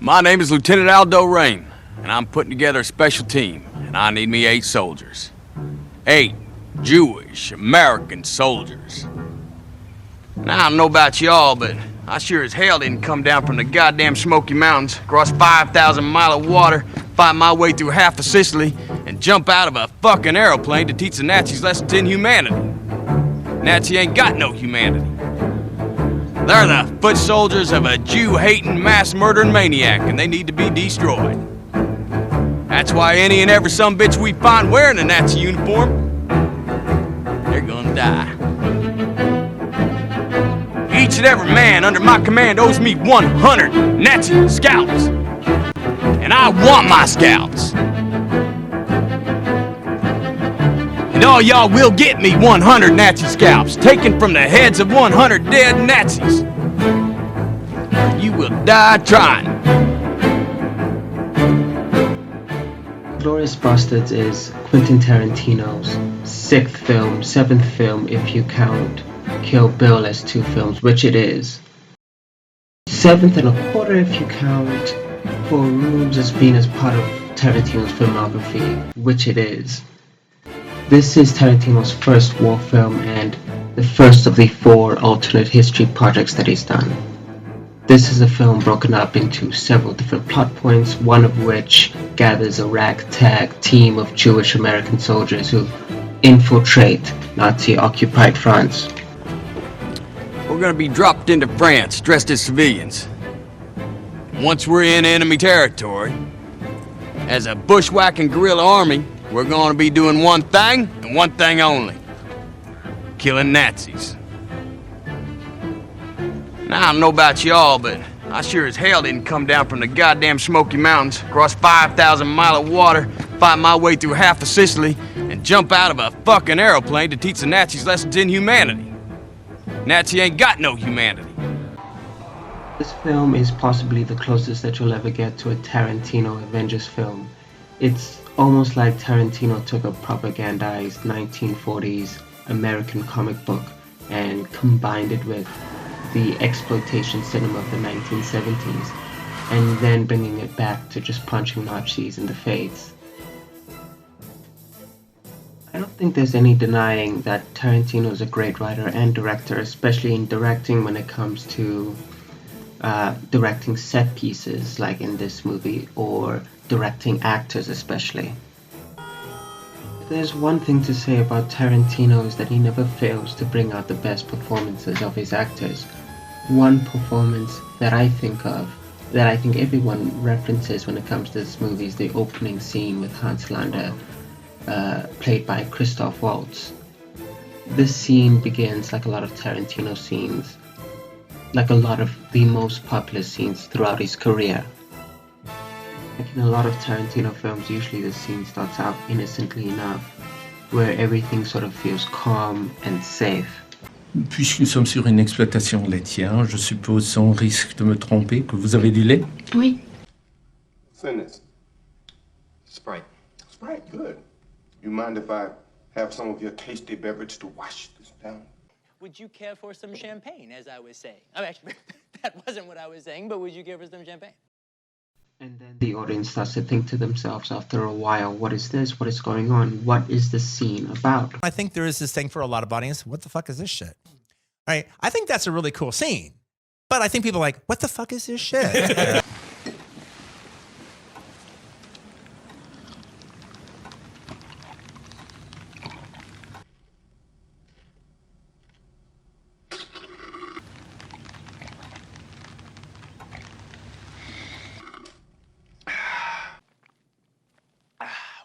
My name is Lieutenant Aldo Rain, and I'm putting together a special team, and I need me 8 soldiers. 8 Jewish American soldiers. Now, I don't know about y'all, but I sure as hell didn't come down from the goddamn Smoky Mountains, cross 5,000 miles of water, fight my way through half of Sicily, and jump out of a fucking aeroplane to teach the Nazis lessons in humanity. Nazi ain't got no humanity. They're the foot soldiers of a Jew-hating, mass-murdering maniac, and they need to be destroyed. That's why any and every sumbitch we find wearing a Nazi uniform, they're gonna die. Each and every man under my command owes me 100 Nazi scalps. And I want my scalps. And all y'all will get me 100 Nazi scalps, taken from the heads of 100 dead Nazis. You will die trying. Inglourious Basterds is Quentin Tarantino's 7th film if you count Kill Bill as 2 films, which it is. 7th and a quarter if you count 4 Rooms as being as part of Tarantino's filmography, which it is. This is Tarantino's first war film and the first of the 4 alternate history projects that he's done. This is a film broken up into several different plot points, one of which gathers a ragtag team of Jewish American soldiers who infiltrate Nazi-occupied France. We're gonna be dropped into France, dressed as civilians. Once we're in enemy territory, as a bushwhacking guerrilla army, we're gonna be doing one thing, and one thing only. Killing Nazis. Now, I don't know about y'all, but I sure as hell didn't come down from the goddamn Smoky Mountains, cross 5,000 miles of water, fight my way through half of Sicily, and jump out of a fucking aeroplane to teach the Nazis lessons in humanity. Nazi ain't got no humanity. This film is possibly the closest that you'll ever get to a Tarantino Avengers film. It's almost like Tarantino took a propagandized 1940s American comic book and combined it with the exploitation cinema of the 1970s, and then bringing it back to just punching Nazis in the face. I don't think there's any denying that Tarantino is a great writer and director, especially in directing when it comes to directing set pieces like in this movie, or directing actors especially. If there's one thing to say about Tarantino is that he never fails to bring out the best performances of his actors. One performance that I think of, that I think everyone references when it comes to this movie, is the opening scene with Hans Landa, played by Christoph Waltz. This scene begins like a lot of Tarantino scenes, like a lot of the most popular scenes throughout his career. Like in a lot of Tarantino films, usually the scene starts out innocently enough, where everything sort of feels calm and safe. Puisque nous sommes sur une exploitation laitière, je suppose sans risque de me tromper que vous avez du lait? Oui. Send this. Sprite. Sprite, good. You mind if I have some of your tasty beverage to wash this down? Would you care for some champagne, as I was saying? I mean, actually, that wasn't what I was saying, but would you care for some champagne? And then the audience starts to think to themselves after a while, what is this? What is going on? What is the scene about? I think there is this thing for a lot of audience, what the fuck is this shit? Right? I think that's a really cool scene. But I think people are like, what the fuck is this shit?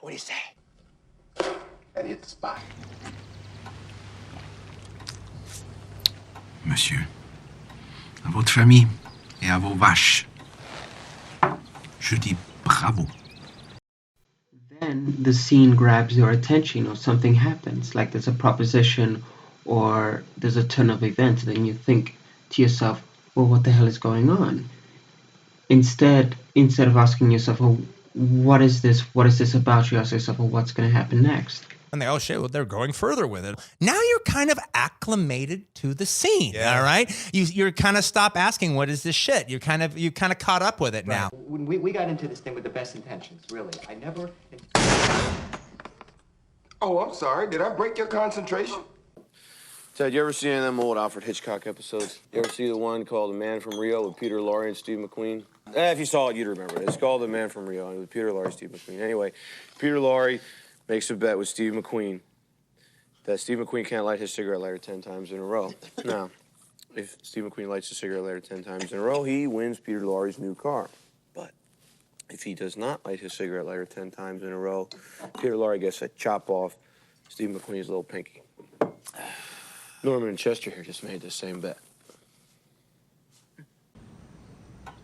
What do you say? That hit the spot. Monsieur, à votre famille et à vos vaches, je dis bravo. Then the scene grabs your attention, or something happens, like there's a proposition or there's a turn of events, then you think to yourself, well, what the hell is going on? Instead of asking yourself, oh, what is this about, you ask yourself, well, what's going to happen next? And oh shit, well, they're going further with it. Now you're kind of acclimated to the scene, all right? You're kind of stop asking, what is this shit? You kind of caught up with it now. When we got into this thing with the best intentions, really. I never... Oh, I'm sorry. Did I break your concentration? Ted, you ever see any of them old Alfred Hitchcock episodes? You ever see the one called The Man from Rio with Peter Lorre and Steve McQueen? If you saw it, you'd remember it. It's called The Man from Rio with Peter Lorre and Steve McQueen. Anyway, Peter Lorre makes a bet with Steve McQueen that Steve McQueen can't light his cigarette lighter 10 times in a row. Now, if Steve McQueen lights his cigarette lighter 10 times in a row, he wins Peter Lorre's new car. But if he does not light his cigarette lighter 10 times in a row, Peter Lorre gets to chop off Steve McQueen's little pinky. Norman and Chester here just made the same bet.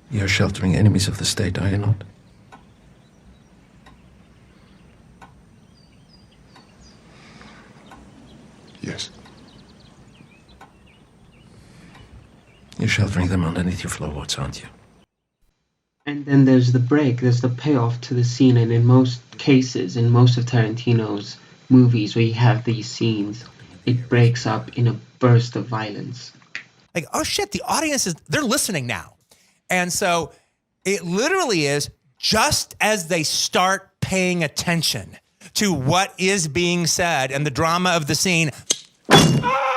You're sheltering enemies of the state, are you not? Yes. You're sheltering them underneath your floorboards, aren't you? And then there's the break, there's the payoff to the scene, and in most cases, in most of Tarantino's movies where you have these scenes, it breaks up in a burst of violence. Like, oh shit, the audience they're listening now. And so it literally is just as they start paying attention to what is being said and the drama of the scene. Ah!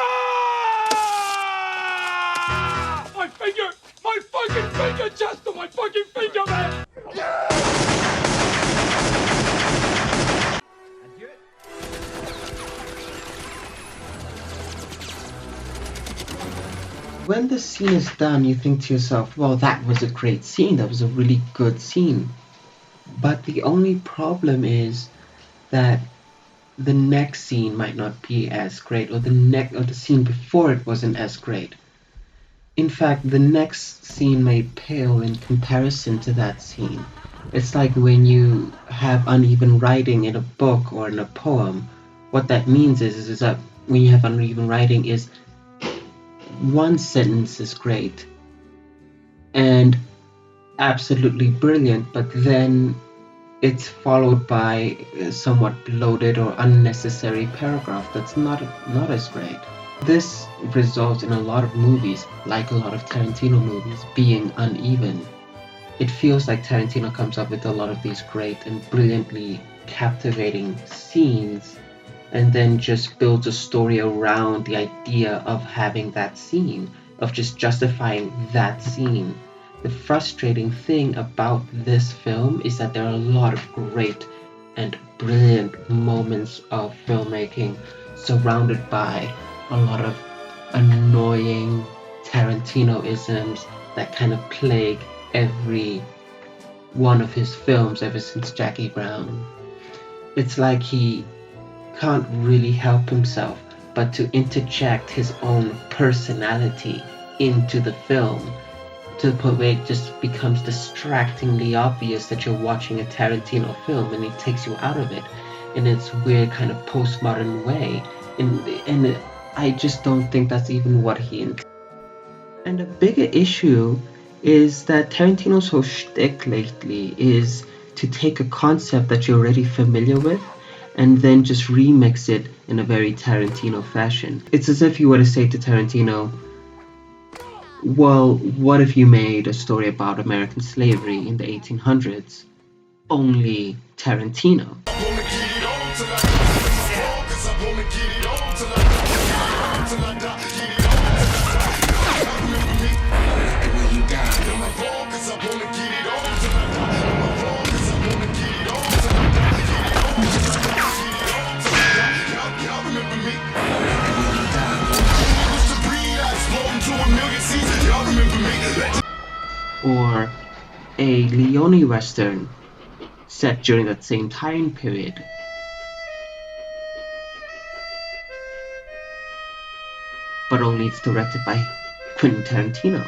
My finger! My fucking finger, Chester! My fucking finger, man! When the scene is done, you think to yourself, well, that was a great scene, that was a really good scene. But the only problem is that the next scene might not be as great, or the scene before it wasn't as great. In fact, the next scene may pale in comparison to that scene. It's like when you have uneven writing in a book or in a poem. What that means is that when you have uneven writing is one sentence is great and absolutely brilliant, but then it's followed by a somewhat bloated or unnecessary paragraph that's not as great. This results in a lot of movies, like a lot of Tarantino movies, being uneven. It feels like Tarantino comes up with a lot of these great and brilliantly captivating scenes and then just builds a story around the idea of having that scene, of just justifying that scene. The frustrating thing about this film is that there are a lot of great and brilliant moments of filmmaking surrounded by a lot of annoying Tarantino-isms that kind of plague every one of his films ever since Jackie Brown. It's like he can't really help himself but to interject his own personality into the film, to the point where it just becomes distractingly obvious that you're watching a Tarantino film, and it takes you out of it in its weird kind of postmodern way. And I just don't think that's even what he intended. And a bigger issue is that Tarantino's whole shtick lately is to take a concept that you're already familiar with and then just remix it in a very Tarantino fashion. It's as if you were to say to Tarantino, well, what if you made a story about American slavery in the 1800s? Only Tarantino. Or a Leone Western set during that same time period. But only it's directed by Quentin Tarantino.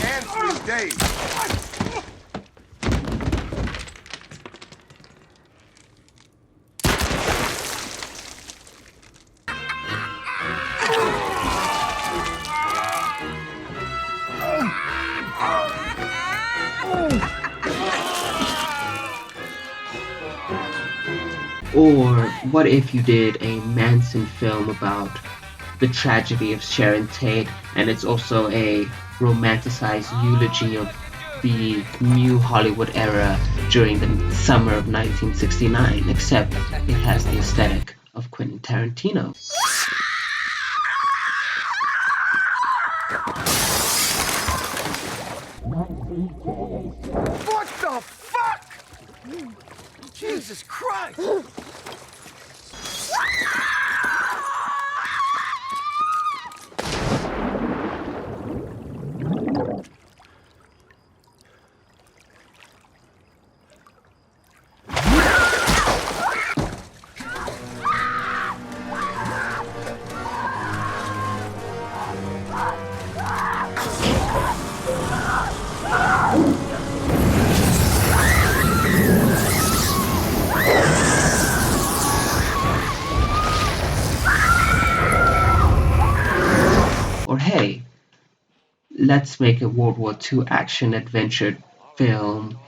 And 3 days. Or what if you did a Manson film about the tragedy of Sharon Tate, and it's also a romanticized eulogy of the new Hollywood era during the summer of 1969, except it has the aesthetic of Quentin Tarantino. What the fuck? Jesus Christ! Or hey, let's make a World War II action-adventure film,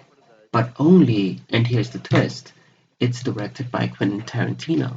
but only, and here's the twist, it's directed by Quentin Tarantino.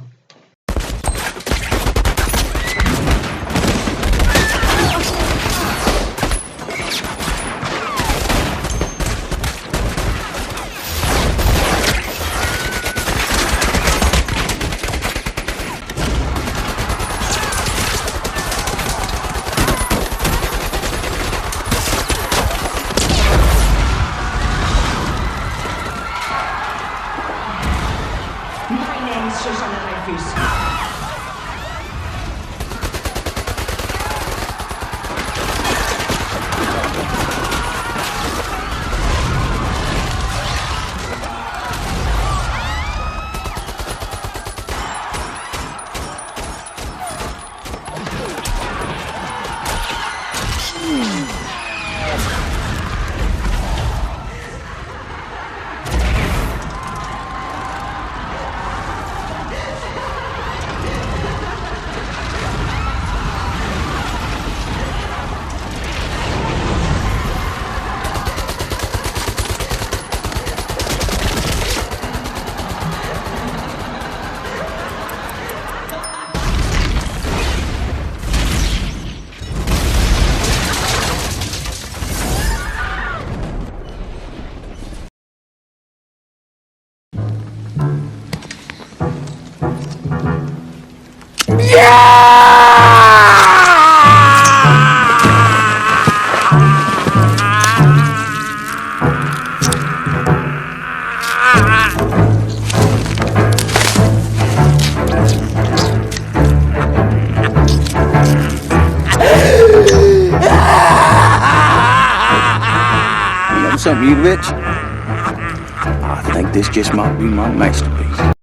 Something, you Rich? I think this just might be my masterpiece.